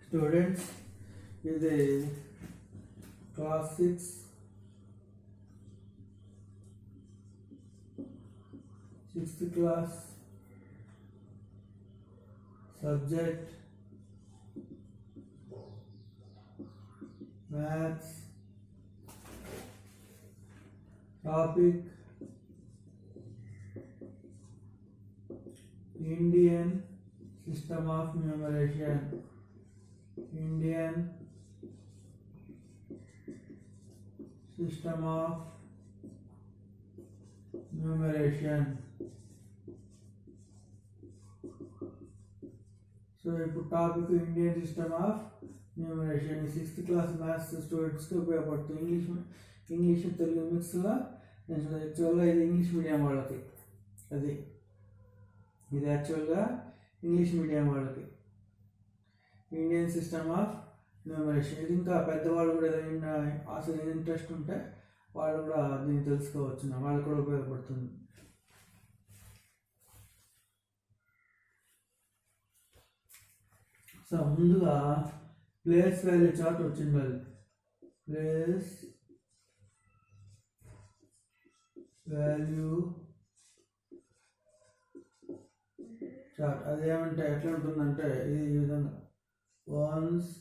Students, ఇది class 6 6th class subject maths, topic Indian system of numeration. Indian system of numeration. So ఇప్పుడు topic Indian system of numeration. 6th class maths స్టూడెంట్స్కి ఉపయోగపడుతుంది. English Telugu మిక్స్లో యాక్చువల్గా ఇది English medium వాళ్ళకి, ఇది యాక్చువల్గా ఇంగ్లీష్ మీడియం వాళ్ళకి ఇండియన్ సిస్టమ్ ఆఫ్ న్యూమరేషన్. ఇది ఇంకా పెద్దవాళ్ళు కూడా ఏదైనా అసలు ఇంట్రెస్ట్ ఉంటే వాళ్ళు కూడా దీన్ని తెలుసుకోవచ్చు, వాళ్ళకి కూడా ఉపయోగపడుతుంది. సో ముందుగా ప్లేస్ వాల్యూ చార్ట్ వచ్చింది. అది ప్లేస్ వాల్యూ చార్ట్ అదేమంటే ఎట్లా ఉంటుందంటే ఇది ఈ విధంగా once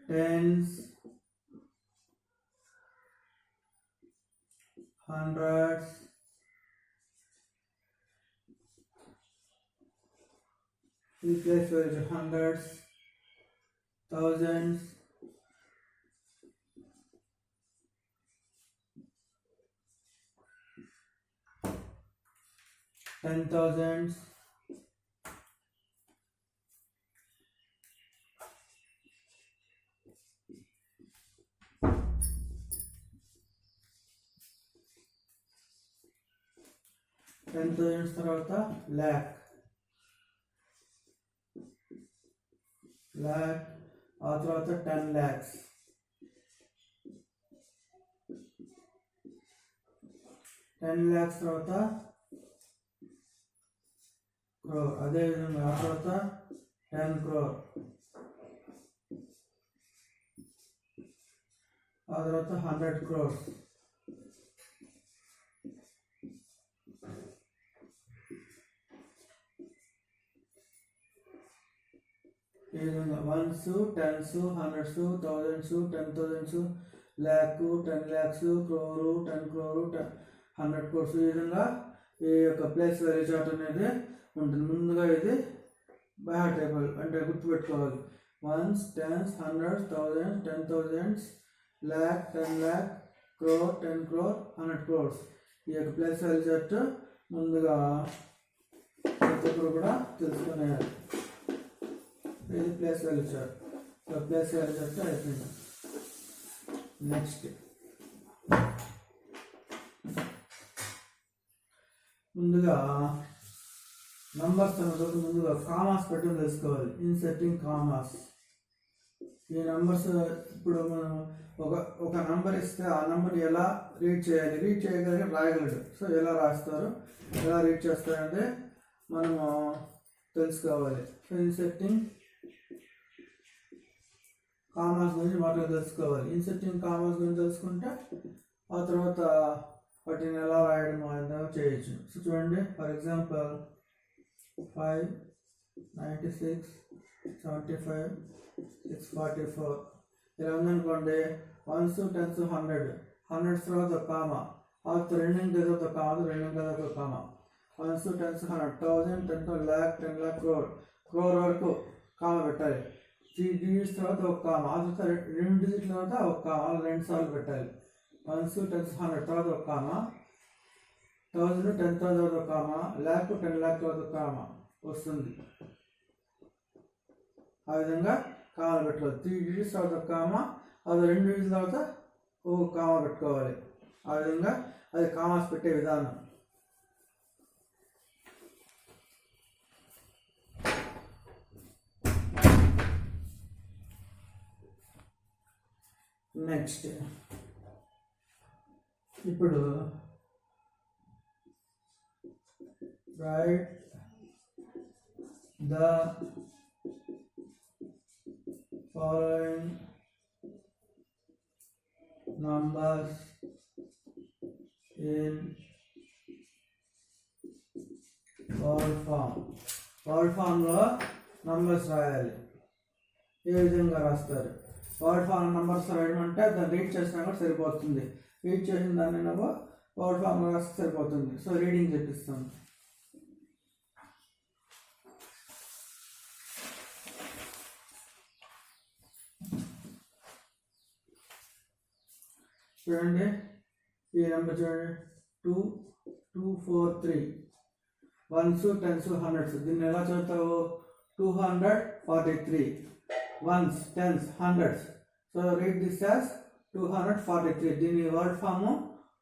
tens, hundreds, replace with hundreds, thousands, ten thousands, తర్వాత ల్యాక్, ఆ తర్వాత 10 lakhs, 10 lakhs తర్వాత crore, అదేవిధంగా ఆ తర్వాత 10 crore, ఆ తర్వాత 100 crores, ఈ విధంగా ones, tens, hundreds, thousands, 10,000s, lakh, 10 lakhs, crore, 10 crore, 100 crores. ఈ విధంగా ఈ యొక్క ప్లేస్ వాల్యూ చార్ట్ అనేది ఉంటుంది. ముందుగా ఇది బై హార్ట్ టేబుల్ అంటే గుర్తుపెట్టుకోవాలి. Ones, tens, hundreds, thousands, 10,000s, lakh, 10 lakh, crore, 10 crore, 100 crores. ఈ యొక్క ప్లేస్ వాల్యూ చార్ట్ ముందుగా ప్రతి ఒక్కరు కూడా తెలుసుకునేయాలి. ఇది place value chart. Place value chart అయిపోయింది. నెక్స్ట్ ముందుగా నంబర్స్ అన్నప్పుడు ముందుగా కామాస్ పెట్టి తెలుసుకోవాలి. ఇన్సెట్టింగ్ కామాస్. ఈ నంబర్స్ ఇప్పుడు మనం ఒక నంబర్ ఇస్తే ఆ నంబర్ ఎలా రీడ్ చేయగలిగి రాయగలడు. సో ఎలా రాస్తారు, ఎలా రీడ్ చేస్తారంటే మనము తెలుసుకోవాలి. సో ఇన్సెట్టింగ్ కామాస్ గురించి మాత్రం తెలుసుకోవాలి. ఇన్సెట్టింగ్ కామాస్ గురించి తెలుసుకుంటే ఆ తర్వాత వాటిని ఎలా రాయడం అనేది చేయొచ్చు. సో చూడండి, ఫర్ ఎగ్జాంపుల్ 5, 96, 75, 644 ఇలా ఉందనుకోండి. వన్స్, టెన్స్, 100, హండ్రెడ్స్ తర్వాత ఒక కామా, ఆ తర్వాత రెండు ఇంకేదో ఒక కామా, ఒక comma. Ones, tens, 100, 1000, 10 lakh, 10 lakh, crore వరకు కామా పెట్టాలి. 3 digits తర్వాత ఒక కామా, ఆ తర్వాత 2 digits తర్వాత ఒక కామా, 2 సార్లు పెట్టాలి. వన్స్, టెన్స్, 100 తర్వాత ఒక కామా, 1000, 10,000 తర్వాత ఒక కామా, ల్యాక్, 10 lakh తర్వాత ఒక కామా వస్తుంది. ఆ విధంగా కామాలు పెట్టుకోవాలి. 3 digits తర్వాత ఒక కామా, అది 2 digits తర్వాత ఒక కామా పెట్టుకోవాలి. ఆ విధంగా అది కామాస్ పెట్టే విధానం. నెక్స్ట్ ఇప్పుడు right the following numbers in word ఫామ్లో నంబర్స్ రాయాలి. ఏ విధంగా రాస్తారు? వర్డ్ ఫామ్ నంబర్స్ రాయడం అంటే దాన్ని రీడ్ చేసినా కూడా సరిపోతుంది. రీడ్ చేసిన దాన్ని నువ్వు వర్డ్ ఫామ్ రాస్తే సరిపోతుంది. సో రీడింగ్ చెప్పిస్తాను. చూడండి, ఈ నెంబర్ చూడండి, 2 2 4 3 1s 10s 100s. దీన్ని ఎలా చదువుతావు? 243 1s 10s 100s. So read this as 243. దీని వర్డ్ ఫామ్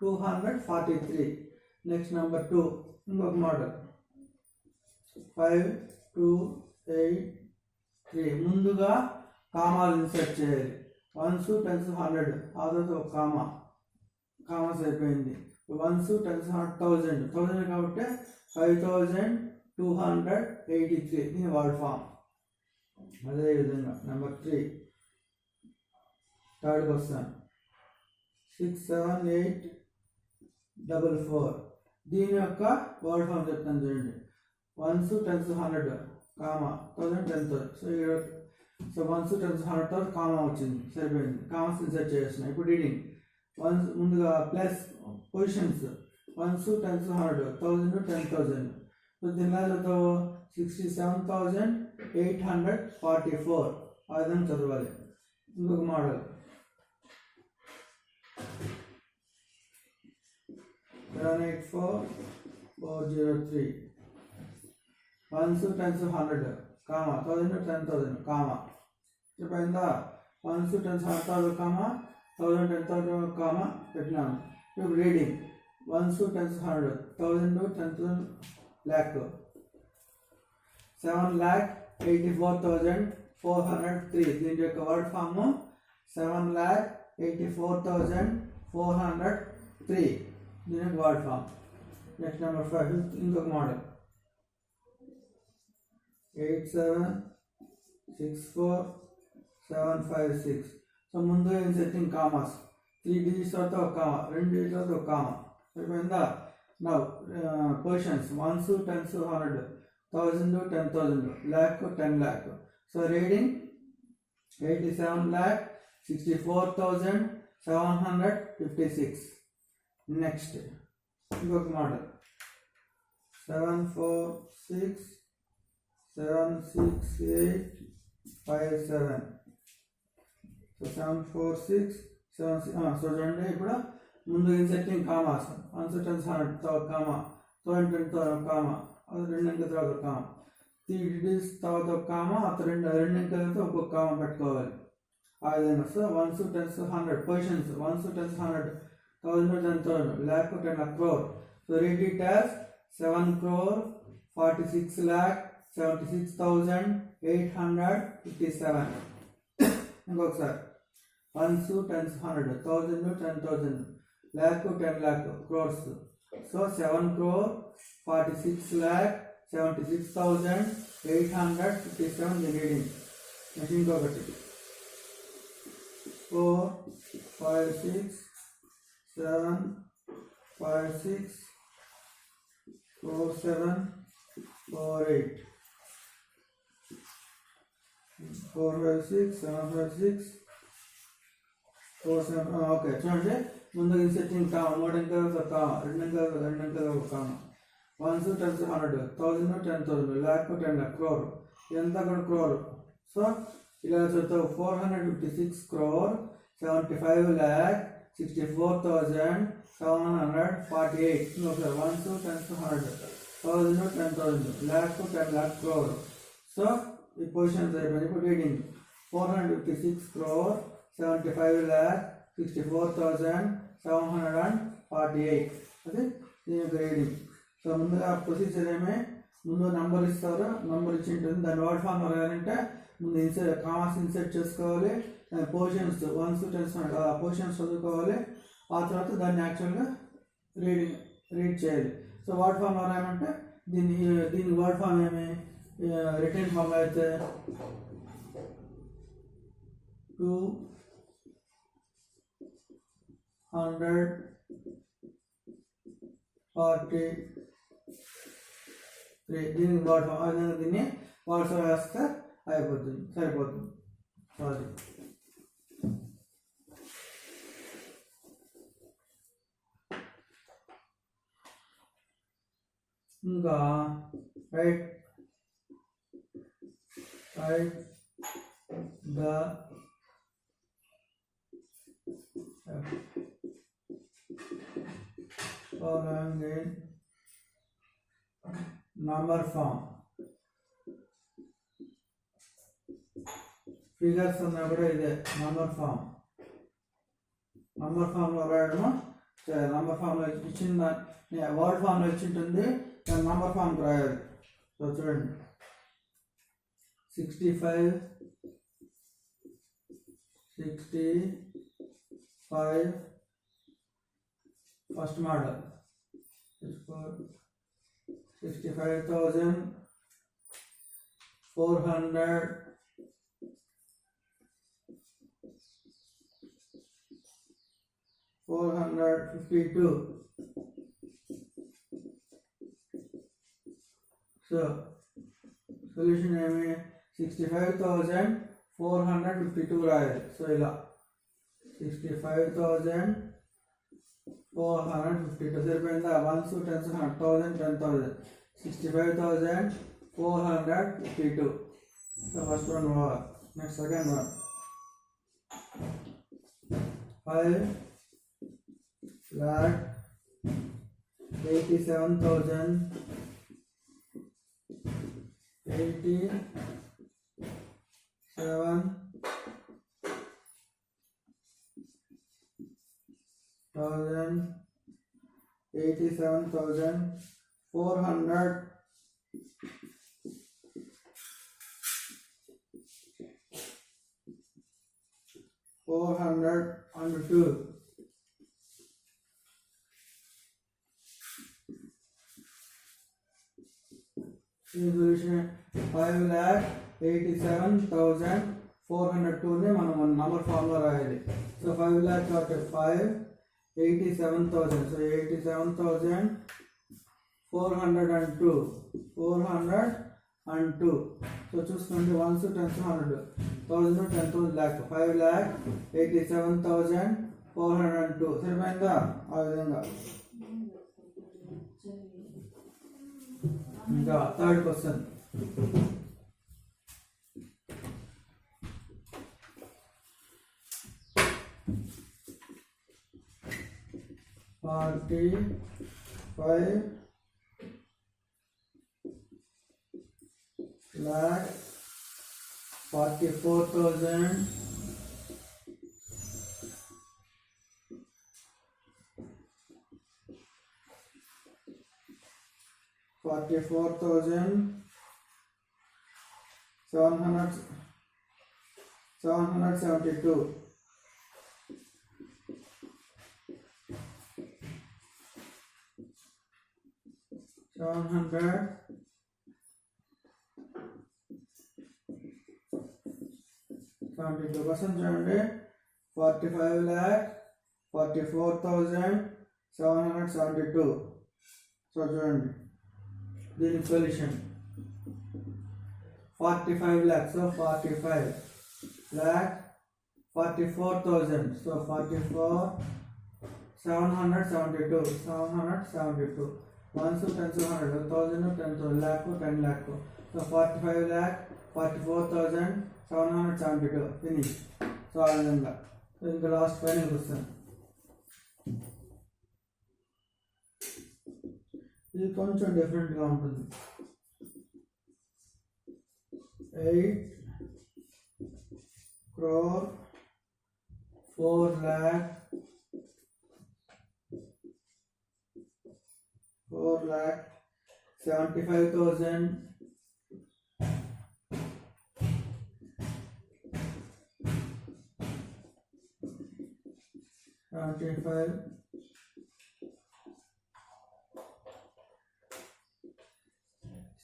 243. నెక్స్ట్ నెంబర్ 2, ఇంకొక మోడల్ 5 2 8 3. ముందుగా కామాలు ఇన్సర్ట్ చేయాలి. 1s 10s 100, ఆ తర్వాత ఒక కామాస్ అయిపోయింది. 1s 10s 100 1000 కాబట్టి 5283. దీని వర్డ్ ఫామ్. అదేవిధంగా నెంబర్ 3, థర్డ్కి వస్తాను. 67844. దీని యొక్క వర్డ్ ఫామ్ చెప్తాను చూడండి. 1s 10s 100 comma 1000 10,000. So 1s 10s 100 comma వచ్చింది, సరిపోయింది. కామాస్ ఇన్సర్ట్ చేస్తున్నాం. ఇప్పుడు రీడింగ్. ముందుగా plus positions 1s 10s 100 1000 10,000. So దీనిలో చదువు 67,844. ఆ విధంగా చదవాలి. ఇంకొక model 784403. 1s 10s 100 comma 1000 10,000 comma. చెప్పయిందా? 1s 10s 100 కామా 1000 10,000 కామా పెట్టినాను. ఇప్పుడు రీడింగ్. 1s 10s 100 1000 10,000 lakh 7,84,403. దీని యొక్క వర్డ్ ఫామ్ 7,84,403. దీని యొక్క వర్డ్ ఫామ్. నెక్స్ట్ నెంబర్ 5, ఇంకొక మోడల్ 8764756. సో ముందు ఇన్సెట్టింగ్ కామాస్. 3 digits తర్వాత ఒక కామా, 2 digits తర్వాత ఒక కామా. సరిపోయిందా? Now positions 1s 10s 100 1000 10,000 lakh 10 lakh. So reading 87,64,756. Next ఇంకొక మోడల్ 746,768,57. సో 746,76. సో చూడండి, ఇప్పుడు ముందు ఇన్సెట్టింగ్ కామాస్. 1s 10s 100 తర్వాత కామా, 1000 10,000 కామా, అది 2 అంకెల తర్వాత ఒక కామా, 3 digits తర్వాత ఒక కామా, అతను 2 అంకెల తర్వాత ఒక్కొక్క కామా పెట్టుకోవాలి. ఆ విధంగా. So 1s 10s 100 positions 1s 10s 100 1000 10,000 lakh 10 lakh crore. So read it as 7,46,76,857. ఇంకొకసారి 1s 10s 100 1000 10,000 lakh 10 lakh crores. So 7,46,76,857 the reading. Next ఇంకొకటి 4 5 6 7 5 6 4 7 4 8 4 5 6 7 5 6 4 7. ఓకే, చూడండి, ముందు ఇన్సెట్టింగ్ కామా, 3 అంకెల ఒక కామా, 2 అంకెల ఒక comma. 1s 10s 100 1000 10,000 lakh 10 lakh crore. ఇదంతా కూడా క్రోర్. సో ఇలా చదువుతావు 456 crore 75,64,748. 1s 10s 100 1000 10,000 lakh 10 lakh crore. So ఈ పొజిషన్స్ అయిపోయింది. ఇప్పుడు రీడింగ్ 456 crore 75,64,748. అది దీని యొక్క రీడింగ్. సో ముందుగా ప్రొసీజర్ ముందు నంబర్ ఇస్తారు, నంబర్ ఇచ్చి ఉంటుంది. దాని వర్డ్ ఫామ్ రాయాలంటే ముందు కామాస్ ఇన్సర్ట్ చేసుకోవాలి, పొజిషన్స్ 1s 10s పొజిషన్స్ చదువుకోవాలి, ఆ తర్వాత దాన్ని యాక్చువల్గా రీడ్ చేయాలి. సో వర్డ్ ఫామ్ రాయమంటే దీని వర్డ్ ఫామ్ ఏమి రిటర్న్ ఫామ్ అయితే 243 దీనికి వర్డ్ ఫామ్ అదే దీన్ని వర్డ్స్ వేస్తే అయిపోతుంది, సరిపోతుంది. సారీ ఇంకా right the following in number form. Figures ఉన్నా కూడా ఇదే నంబర్ ఫామ్. నంబర్ ఫామ్లో రాయడము, నంబర్ ఫామ్లో ఇచ్చిన వర్డ్ ఫామ్లో ఇచ్చి ఉంటుంది, దాని నంబర్ ఫామ్కి రాయాలి. సో చూడండి 65 ఫస్ట్ మోడల్ 452. So solution ఏమి 65,452 రాయాలి. సో ఇలా 65,452 సరిపోయిందా? 1s 10s 100,000 10,000 65,452. So first one over. Next second one 5,87,000 87,400 402. Solution 5,87,402 ని మనం నంబర్ ఫామ్ లో రాయాలి. సో 5,87,000 సో 87,402 సో చూసుకోండి 1s 10s 100 1000 10,000 lakh 5,87,402 సరిపోయిందా? ఆ విధంగా. ఇంకా థర్డ్ క్వశ్చన్ 45,44,000 772. క్వశ్చన్ చూడండి 45,44,772. సో చూడండి దీనికి solution 45 lakhs so 45,44,000 so 772 1s 10s 100 1000 10,000 lakh 10 lakh so 45,44,772 finish. So ఆ విధంగా. సో ఇంకా లాస్ట్ ఫైనల్ క్వశ్చన్. ఇది కొంచెం డిఫరెంట్గా ఉంటుంది. 8,4,75,000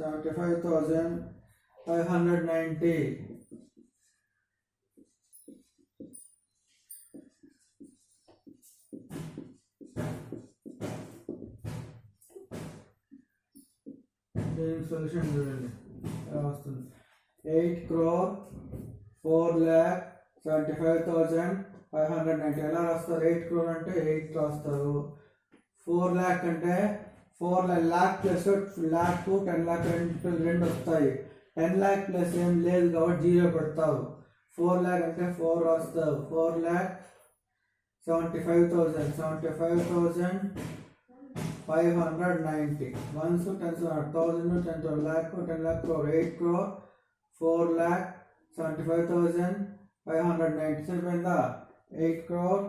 75,590. దీని సొల్యూషన్ చూడండి ఎలా వస్తుంది. 8,04,75,590. ఎలా రాస్తారు? 8 crore అంటే 8 రాస్తారు. 4 lakh అంటే 4 lakh ప్లస్ lakh 10 lakh రెండు వస్తాయి. 10 lakh ప్లస్ ఏం లేదు కాబట్టి 0 పెడతావు. 4 lakh అంటే 4 రాస్తావు. 4,75,590. Once 10,000 10 lakh 10 lakh crore 8 crore 4,75,590 సరిపోయిందా? 8 crore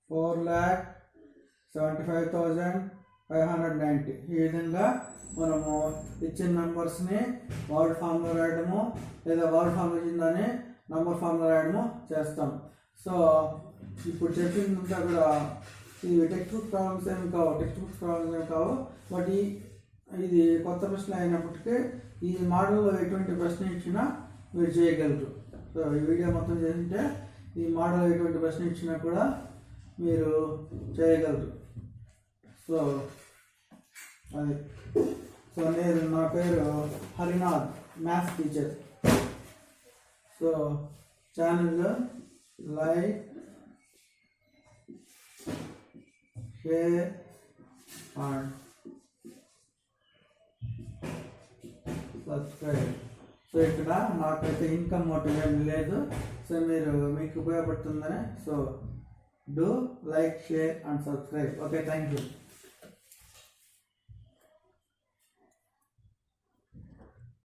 4,75,590. ఈ విధంగా మనము ఇచ్చిన నెంబర్స్ని వర్డ్ ఫామ్లో రాయడము లేదా వర్డ్ ఫామ్ ఇచ్చిందని నంబర్ ఫామ్లో రాయడము చేస్తాం. సో ఇప్పుడు చెప్పిందంతా కూడా ఇవి టెక్స్ట్ బుక్ ప్రాబ్లమ్స్ ఏమి కావు. బట్ ఇది కొత్త ప్రశ్న అయినప్పటికీ ఈ మోడల్లో ఎటువంటి ప్రశ్న ఇచ్చినా మీరు చేయగలరు. సో ఈ వీడియో మొత్తం చేస్తుంటే ఈ మోడల్ ఎటువంటి ప్రశ్న ఇచ్చినా కూడా మీరు చేయగలరు. సో అది నేను నా పేరు హరినాథ్, మ్యాథ్స్ టీచర్. సో ఛానల్లో like, share and subscribe. So ఇక్కడ నాకైతే ఇన్కమ్ మోటివ్ ఏం లేదు. సో మీకు ఉపయోగపడుతుందని. So do like, share and subscribe. Okay, thank you.